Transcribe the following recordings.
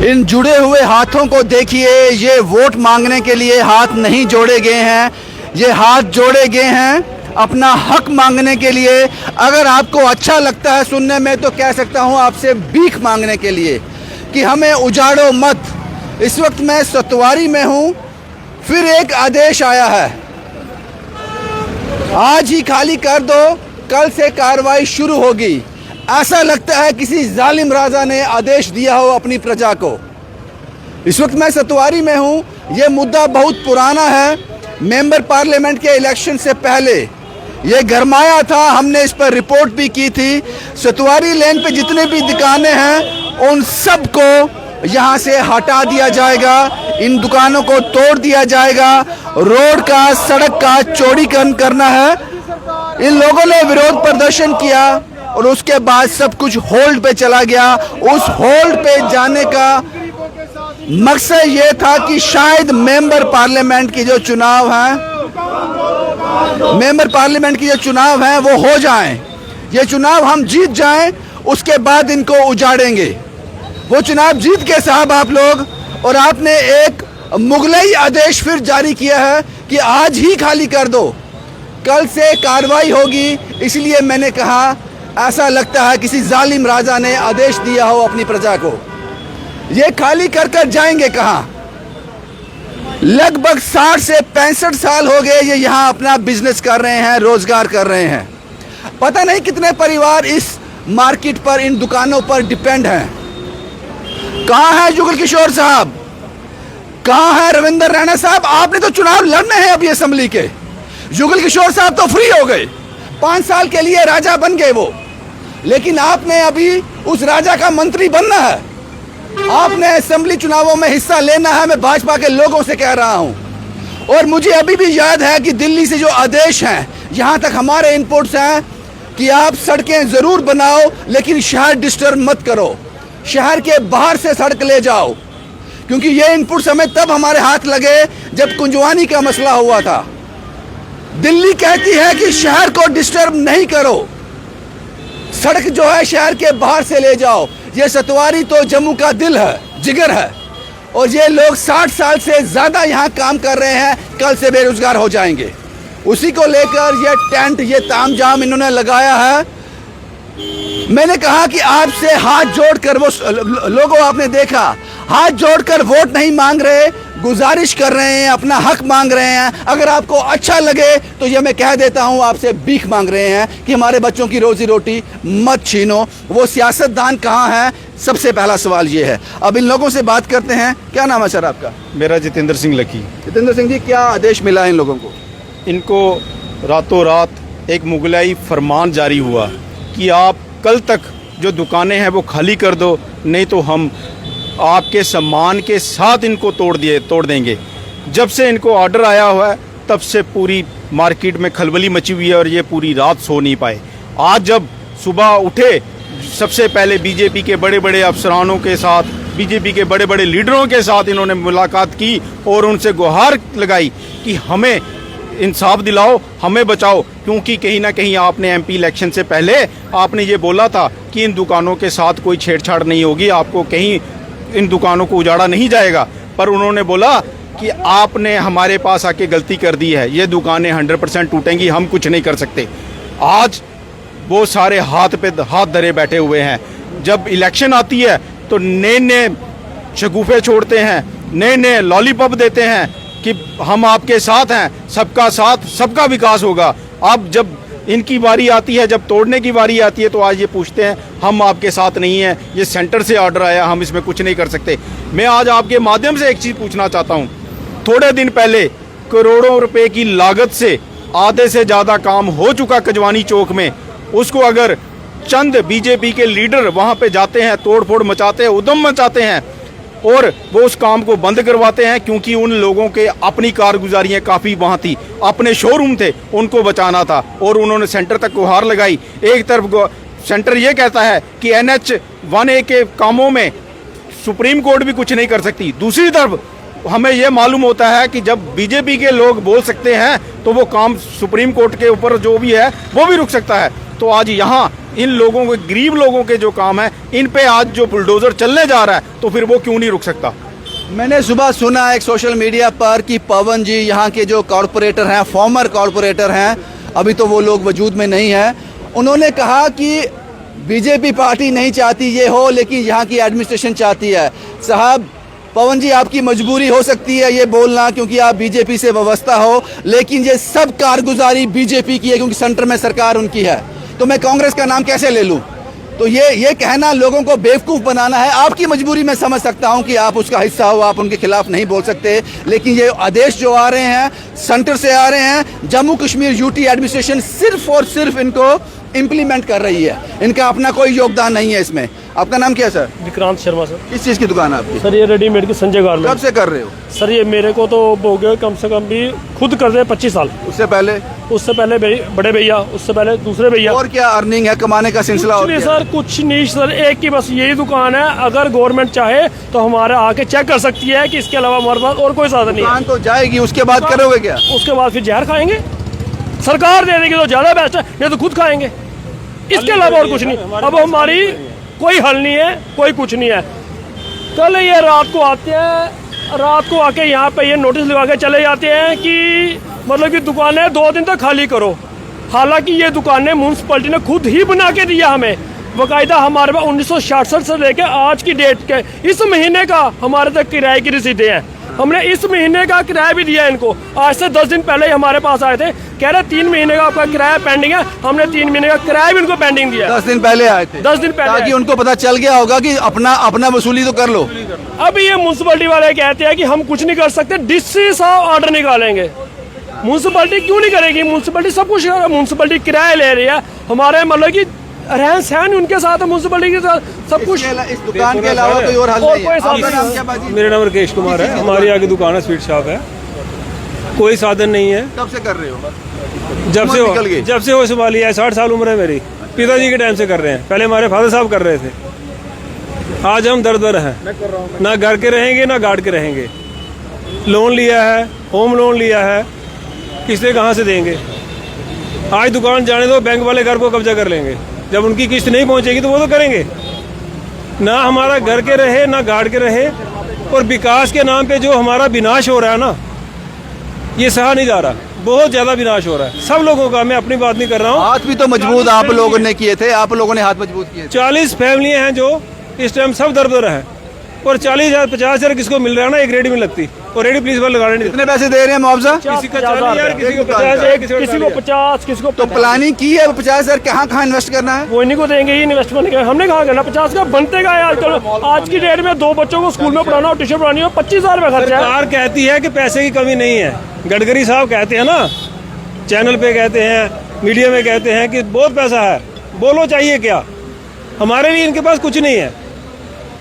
इन जुड़े हुए हाथों को देखिए, ये वोट मांगने के लिए हाथ नहीं जोड़े गए हैं, ये हाथ जोड़े गए हैं अपना हक मांगने के लिए। अगर आपको अच्छा लगता है सुनने में तो कह सकता हूं आपसे भीख मांगने के लिए कि हमें उजाड़ो मत। इस वक्त मैं सतवारी में हूं, फिर एक आदेश आया है, आज ही खाली कर दो, कल से कार्रवाई शुरू होगी। ऐसा लगता है किसी जालिम राजा ने आदेश दिया हो अपनी प्रजा को। इस वक्त मैं सतवारी में हूं, ये मुद्दा बहुत पुराना है। मेंबर पार्लियामेंट के इलेक्शन से पहले ये गरमाया था, हमने इस पर रिपोर्ट भी की थी। सतवारी लेन पे जितने भी दुकानें हैं उन सब को यहाँ से हटा दिया जाएगा, इन दुकानों को तोड़ दिया जाएगा, रोड का सड़क का चौड़ीकरण करना है। इन लोगों ने विरोध प्रदर्शन किया और उसके बाद सब कुछ होल्ड पे चला गया। उस होल्ड पे जाने का मकसद ये था कि शायद मेंबर पार्लियामेंट की जो चुनाव हैं, मेंबर पार्लियामेंट की जो चुनाव हैं वो हो जाएं, ये चुनाव हम जीत जाएं, उसके बाद इनको उजाड़ेंगे। वो चुनाव जीत के साहब आप लोग, और आपने एक मुगलई आदेश फिर जारी किया है कि आज ही खाली कर दो, कल से कार्रवाई होगी। इसलिए मैंने कहा ऐसा लगता है किसी जालिम राजा ने आदेश दिया हो अपनी प्रजा को। ये खाली कर कर जाएंगे कहां? लगभग 60 से 65 साल हो गए ये यहाँ अपना बिजनेस कर रहे हैं, रोजगार कर रहे हैं। पता नहीं कितने परिवार इस मार्केट पर, इन दुकानों पर डिपेंड हैं। कहां है जुगल किशोर साहब, कहां है रविंदर रैना साहब? आपने तो चुनाव लड़ने हैं अभी असेंबली के। जुगल किशोर साहब तो फ्री हो गए, 5 साल के लिए राजा बन गए वो, लेकिन आपने अभी उस राजा का मंत्री बनना है। आपने असेंबली चुनावों में हिस्सा लेना है, मैं भाजपा के लोगों से कह रहा हूं। और मुझे अभी भी याद है कि दिल्ली से जो आदेश हैं, यहां तक हमारे इनपुट्स हैं कि आप सड़कें जरूर बनाओ लेकिन शहर डिस्टर्ब मत करो, शहर के बाहर से सड़क ले जाओ। क्योंकि ये इनपुट्स हमें तब हमारे हाथ लगे जब कुंजवानी का मसला हुआ था। दिल्ली कहती है कि शहर को डिस्टर्ब नहीं करो, सड़क जो है शहर के बाहर से ले जाओ। ये सतवारी तो जम्मू का दिल है, जिगर है, और ये लोग 60 साल से ज्यादा यहाँ काम कर रहे हैं, कल से बेरोजगार हो जाएंगे। उसी को लेकर ये टेंट, ये तामझाम इन्होंने लगाया है। मैंने कहा कि आपसे हाथ जोड़कर, वो लोगों आपने देखा, हाथ जोड़कर वोट नहीं मांग रहे, गुजारिश कर रहे हैं, अपना हक मांग रहे हैं। अगर आपको अच्छा लगे तो ये मैं कह देता हूं आपसे भीख मांग रहे हैं कि हमारे बच्चों की रोजी रोटी मत छीनो। वो सियासतदान कहां है, सबसे पहला सवाल ये है। अब इन लोगों से बात करते हैं। क्या नाम है सर आपका? मेरा जितेंद्र सिंह लकी। जितेंद्र सिंह जी, क्या आदेश मिला है इन लोगों को? इनको रातों रात एक मुगलाई फरमान जारी हुआ कि आप कल तक जो दुकानें हैं वो खाली कर दो, नहीं तो हम आपके सम्मान के साथ इनको तोड़ देंगे। जब से इनको ऑर्डर आया हुआ है तब से पूरी मार्केट में खलबली मची हुई है और ये पूरी रात सो नहीं पाए। आज जब सुबह उठे, सबसे पहले बीजेपी के बड़े बड़े अफसरानों के साथ, बीजेपी के बड़े बड़े लीडरों के साथ इन्होंने मुलाकात की और उनसे गुहार लगाई कि हमें इंसाफ दिलाओ, हमें बचाओ। क्योंकि कहीं ना कहीं आपने एमपी इलेक्शन से पहले आपने ये बोला था कि इन दुकानों के साथ कोई छेड़छाड़ नहीं होगी, आपको कहीं इन दुकानों को उजाड़ा नहीं जाएगा। पर उन्होंने बोला कि आपने हमारे पास आके गलती कर दी है, ये दुकानें 100% टूटेंगी, हम कुछ नहीं कर सकते। आज वो सारे हाथ पे हाथ धरे बैठे हुए हैं। जब इलेक्शन आती है तो नए नए शगुफे छोड़ते हैं, नए नए लॉलीपॉप देते हैं कि हम आपके साथ हैं, सबका साथ सबका विकास होगा। अब जब इनकी बारी आती है, जब तोड़ने की बारी आती है, तो आज ये पूछते हैं हम आपके साथ नहीं हैं, ये सेंटर से ऑर्डर आया, हम इसमें कुछ नहीं कर सकते। मैं आज आपके माध्यम से एक चीज़ पूछना चाहता हूँ। थोड़े दिन पहले करोड़ों रुपए की लागत से आधे से ज़्यादा काम हो चुका कजवानी चौक में, उसको अगर चंद बीजेपी के लीडर वहाँ पे जाते हैं, तोड़ फोड़ मचाते हैं, उद्यम मचाते हैं और वो उस काम को बंद करवाते हैं, क्योंकि उन लोगों के अपनी कारगुजारियाँ काफ़ी वहाँ थी, अपने शोरूम थे, उनको बचाना था, और उन्होंने सेंटर तक गुहार लगाई। एक तरफ सेंटर ये कहता है कि NH 1A के कामों में सुप्रीम कोर्ट भी कुछ नहीं कर सकती, दूसरी तरफ हमें यह मालूम होता है कि जब बीजेपी के लोग बोल सकते हैं तो वो काम सुप्रीम कोर्ट के ऊपर जो भी है वो भी रुक सकता है। तो आज यहाँ इन लोगों के, गरीब लोगों के जो काम है, इन पे आज जो बुलडोजर चलने जा रहा है, तो फिर वो क्यों नहीं रुक सकता? मैंने सुबह सुना एक सोशल मीडिया पर कि पवन जी यहाँ के जो कॉरपोरेटर हैं, फॉर्मर कॉरपोरेटर हैं, अभी तो वो लोग वजूद में नहीं हैं, उन्होंने कहा कि बीजेपी पार्टी नहीं चाहती ये हो, लेकिन यहाँ की एडमिनिस्ट्रेशन चाहती है। साहब, पवन जी, आपकी मजबूरी हो सकती है ये बोलना क्योंकि आप बीजेपी से वाबस्ता हो, लेकिन ये सब कारगुजारी बीजेपी की है क्योंकि सेंटर में सरकार उनकी है। तो मैं कांग्रेस का नाम कैसे ले लूँ? तो ये कहना लोगों को बेवकूफ़ बनाना है। आपकी मजबूरी मैं समझ सकता हूं कि आप उसका हिस्सा हो, आप उनके खिलाफ नहीं बोल सकते, लेकिन ये आदेश जो आ रहे हैं सेंटर से आ रहे हैं, जम्मू कश्मीर यूटी एडमिनिस्ट्रेशन सिर्फ और सिर्फ इनको इम्प्लीमेंट कर रही है, इनका अपना कोई योगदान नहीं है इसमें। आपका नाम क्या है सर? विक्रांत शर्मा सर। किस चीज़ की दुकान है आपकी? सर ये रेडीमेड की संजय गारमेंट। कब से कर रहे हो? सर ये मेरे को तो हो गए कम से कम भी, खुद कर रहे 25 साल। उससे पहले बड़े भैया, उससे पहले दूसरे भैया। और क्या अर्निंग है, कमाने का सिलसिला? कुछ नहीं सर, कुछ नहीं सर, एक ही बस यही दुकान है। अगर गवर्नमेंट चाहे तो हमारे आके चेक कर सकती है कि इसके अलावा हमारे पास और कोई साधन नहीं है। दुकान तो जाएगी, उसके बाद करोगे क्या? उसके बाद फिर जहर खाएंगे, सरकार दे देगी तो ज्यादा बेस्ट है, नहीं तो खुद खाएंगे, इसके अलावा और कुछ नहीं। अब हमारी कोई हल नहीं है, कोई कुछ नहीं है। कल ये रात को आते हैं, रात को आके यहाँ पे ये नोटिस लगा के चले जाते हैं कि मतलब कि दुकानें 2 दिन तक खाली करो। हालांकि ये दुकानें म्यूनसिपैलिटी ने खुद ही बना के दिया हमें, बाकायदा हमारे पास 1966 से लेके आज की डेट के इस महीने का हमारे तक किराए की रसीदें हैं। हमने इस महीने का किराया भी दिया इनको। आज से 10 दिन पहले ही हमारे पास आए थे, कह रहे 3 महीने का आपका किराया पेंडिंग है। हमने 3 महीने का किराया भी इनको पेंडिंग दिया। 10 दिन पहले आए थे? 10 दिन पहले, ताकि उनको पता चल गया होगा कि अपना वसूली तो कर लो। अब ये म्यूनसिपैलिटी वाले कहते हैं कि हम कुछ नहीं कर सकते, डिस्ट्रिक्ट साहब ऑर्डर निकालेंगे। म्यूनसिपैलिटी क्यों नहीं करेगी? म्यूनसिपैलिटी सब कुछ, म्यूनसिपैलिटी किराया ले रही है, हमारे मतलब की रहन सहन उनके साथ है, म्यूनसिपैलिटी के साथ सब कुछ। इस दुकान के अलावा कोई और हल नहीं है? आपका नाम क्या बाजी? मेरा नाम राकेश कुमार है। हमारी आगे दुकान है, स्वीट शॉप है। कोई साधन नहीं है। कब से कर रहे हो? जब से हो संभाली है, 60 साल उम्र है मेरी। पिताजी के टाइम से कर रहे हैं, पहले हमारे फादर साहब कर रहे थे। आज हम दर हैं, ना घर के रहेंगे ना गार्ड के रहेंगे। लोन लिया है, होम लोन लिया है, किस्तें कहाँ से देंगे? आज दुकान जाने दो, बैंक वाले घर को कब्जा कर लेंगे। जब उनकी किस्त नहीं पहुंचेगी तो वो तो करेंगे। ना हमारा घर के रहे ना गार्ड के रहे, और विकास के नाम पे जो हमारा विनाश हो रहा है ना, ये सहा नहीं जा रहा। बहुत ज्यादा विनाश हो रहा है सब लोगों का। मैं अपनी बात नहीं कर रहा हूँ। हाथ भी तो मजबूत आप लोगों ने किए थे, आप लोगों ने हाथ मजबूत किए थे। 40 फैमिलियां हैं जो इस टाइम सब दर है, और 40,000 50,000 किसको मिल रहा है ना, एक रेडी में लगती, और रेडी पुलिस वाले लगाने नहीं। कितने पैसे दे रहे हैं मुआवजा? किसी का 40,000, किसी को 50, किसी को तो प्लानिंग की है 50,000 कहाँ इन्वेस्ट करना है? वो इन्हीं को देंगे ही इन्वेस्टमेंट। हमने कहा करना 50 का बनते का है आजकल। आज की डेट में 2 बच्चों को स्कूल में पढ़ाना और ट्यूशन पढ़ानी हो, 25,000 रुपये खर्चा है। सरकार कहती है कि पैसे की कमी नहीं है। गडकरी साहब कहते हैं ना, चैनल पे कहते हैं, मीडिया में कहते हैं कि बहुत पैसा है। बोलो चाहिए क्या? हमारे लिए इनके पास कुछ नहीं है।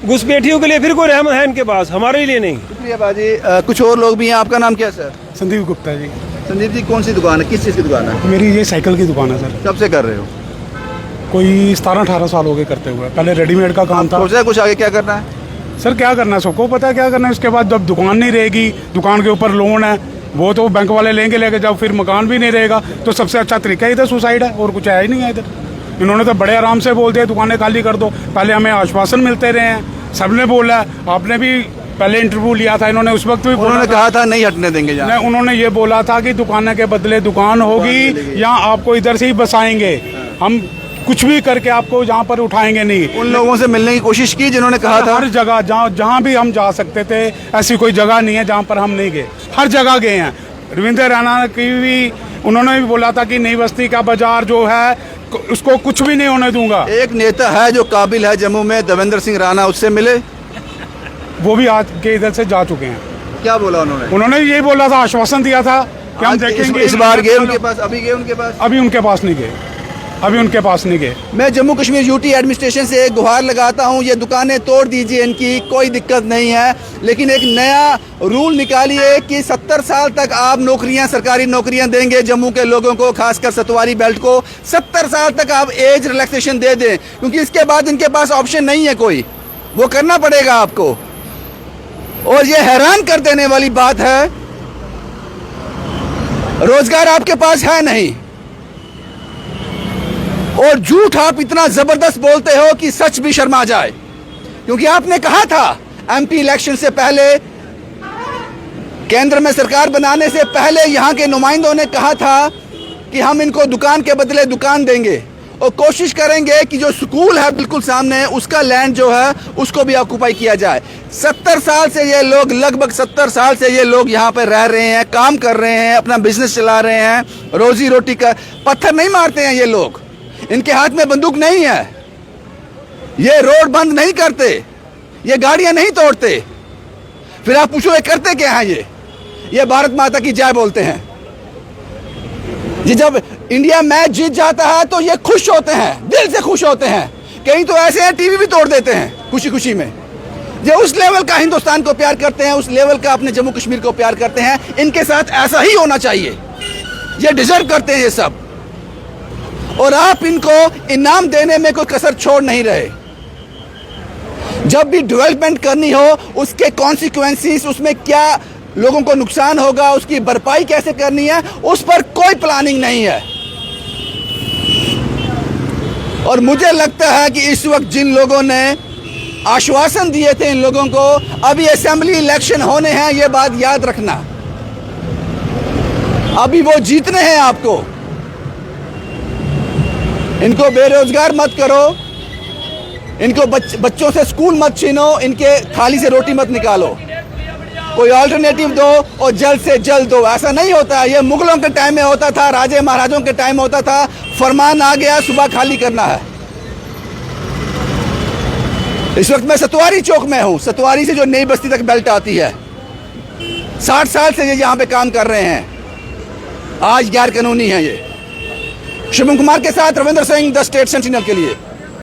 घुसपैठियों के लिए फिर कोई रहमत है इनके पास, हमारे लिए नहीं। शुक्रिया बाजी। कुछ और लोग भी हैं। आपका नाम क्या है सर? संदीप गुप्ता जी। संदीप जी, कौन सी दुकान है, किस चीज़ की दुकान है? मेरी ये साइकिल की दुकान है सर। कब से कर रहे हो? कोई 17-18 साल हो गए करते हुए। पहले रेडीमेड का काम था। सोचा है कुछ आगे क्या करना है? सर क्या करना है, सबको पता है क्या करना है। उसके बाद जब दुकान नहीं रहेगी, दुकान के ऊपर लोन है, वो तो बैंक वाले लेंगे। जब फिर मकान भी नहीं रहेगा तो सबसे अच्छा तरीका इधर सुसाइड है, और कुछ है ही नहीं है इधर। इन्होंने तो बड़े आराम से बोल दिया दुकानें खाली कर दो। पहले हमें आश्वासन मिलते रहे हैं, सबने बोला। आपने भी पहले इंटरव्यू लिया था, इन्होंने उस वक्त भी उन्होंने कहा था नहीं हटने देंगे। नहीं, उन्होंने ये बोला था कि दुकान के बदले दुकान होगी, या आपको इधर से ही बसाएंगे, हम कुछ भी करके आपको यहाँ पर उठाएंगे नहीं। उन लोगों से मिलने की कोशिश की जिन्होंने कहा था? हर जगह जहाँ भी हम जा सकते थे, ऐसी कोई जगह नहीं है जहाँ पर हम नहीं गए। हर जगह गए हैं। रविंद्र राणा की भी उन्होंने भी बोला था कि नई बस्ती का बाजार जो है उसको कुछ भी नहीं होने दूंगा। एक नेता है जो काबिल है जम्मू में, देवेंद्र सिंह राणा, उससे मिले? वो भी आज के इधर से जा चुके हैं। क्या बोला उन्होंने? उन्होंने यही बोला था, आश्वासन दिया था कि हम देखेंगे। इस बार गए उनके पास? अभी गए उनके पास? अभी उनके पास नहीं गए, अभी उनके पास नहीं गए। मैं जम्मू कश्मीर यूटी एडमिनिस्ट्रेशन से एक गुहार लगाता हूं, ये दुकानें तोड़ दीजिए, इनकी कोई दिक्कत नहीं है, लेकिन एक नया रूल निकालिए कि 70 साल तक आप नौकरियां, सरकारी नौकरियां देंगे जम्मू के लोगों को, खासकर सतवारी बेल्ट को। 70 साल तक आप एज रिलैक्सेशन दे दें, क्योंकि इसके बाद इनके पास ऑप्शन नहीं है कोई, वो करना पड़ेगा आपको। और ये हैरान कर देने वाली बात है, रोजगार आपके पास है नहीं, और झूठ आप इतना जबरदस्त बोलते हो कि सच भी शर्मा जाए, क्योंकि आपने कहा था एमपी इलेक्शन से पहले, केंद्र में सरकार बनाने से पहले यहाँ के नुमाइंदों ने कहा था कि हम इनको दुकान के बदले दुकान देंगे और कोशिश करेंगे कि जो स्कूल है बिल्कुल सामने उसका लैंड जो है उसको भी ऑक्यूपाई किया जाए। 70 साल से ये लोग, लगभग 70 साल से ये लोग यहाँ पे रह रहे हैं, काम कर रहे हैं, अपना बिजनेस चला रहे हैं, रोजी रोटी का। पत्थर नहीं मारते हैं ये लोग, इनके हाथ में बंदूक नहीं है, ये रोड बंद नहीं करते, ये गाड़ियां नहीं तोड़ते। फिर आप पूछो ये करते क्या है? ये भारत माता की जय बोलते हैं जी। जब इंडिया मैच जीत जाता है तो ये खुश होते हैं, दिल से खुश होते हैं। कहीं तो ऐसे हैं टीवी भी तोड़ देते हैं खुशी खुशी में। ये उस लेवल का हिंदुस्तान को प्यार करते हैं, उस लेवल का अपने जम्मू कश्मीर को प्यार करते हैं। इनके साथ ऐसा ही होना चाहिए, ये डिजर्व करते हैं ये सब। और आप इनको इनाम देने में कोई कसर छोड़ नहीं रहे। जब भी डेवलपमेंट करनी हो उसके कॉन्सिक्वेंसेस, उसमें क्या लोगों को नुकसान होगा, उसकी भरपाई कैसे करनी है, उस पर कोई प्लानिंग नहीं है। और मुझे लगता है कि इस वक्त जिन लोगों ने आश्वासन दिए थे इन लोगों को, अभी असेंबली इलेक्शन होने हैं, ये बात याद रखना। अभी वो जीतने हैं आपको। इनको बेरोजगार मत करो, इनको बच्चों से स्कूल मत छीनो, इनके थाली से रोटी मत निकालो। कोई अल्टरनेटिव दो और जल्द से जल्द दो। ऐसा नहीं होता है, ये मुगलों के टाइम में होता था, राजे महाराजों के टाइम होता था, फरमान आ गया सुबह खाली करना है। इस वक्त मैं सतवारी चौक में हूं, सतवारी से जो नई बस्ती तक बेल्ट आती है। 60 साल से ये यहां पे काम कर रहे हैं, आज गैर कानूनी है ये। शुभम कुमार के साथ Ravindra Singh, the state sentinel के लिए।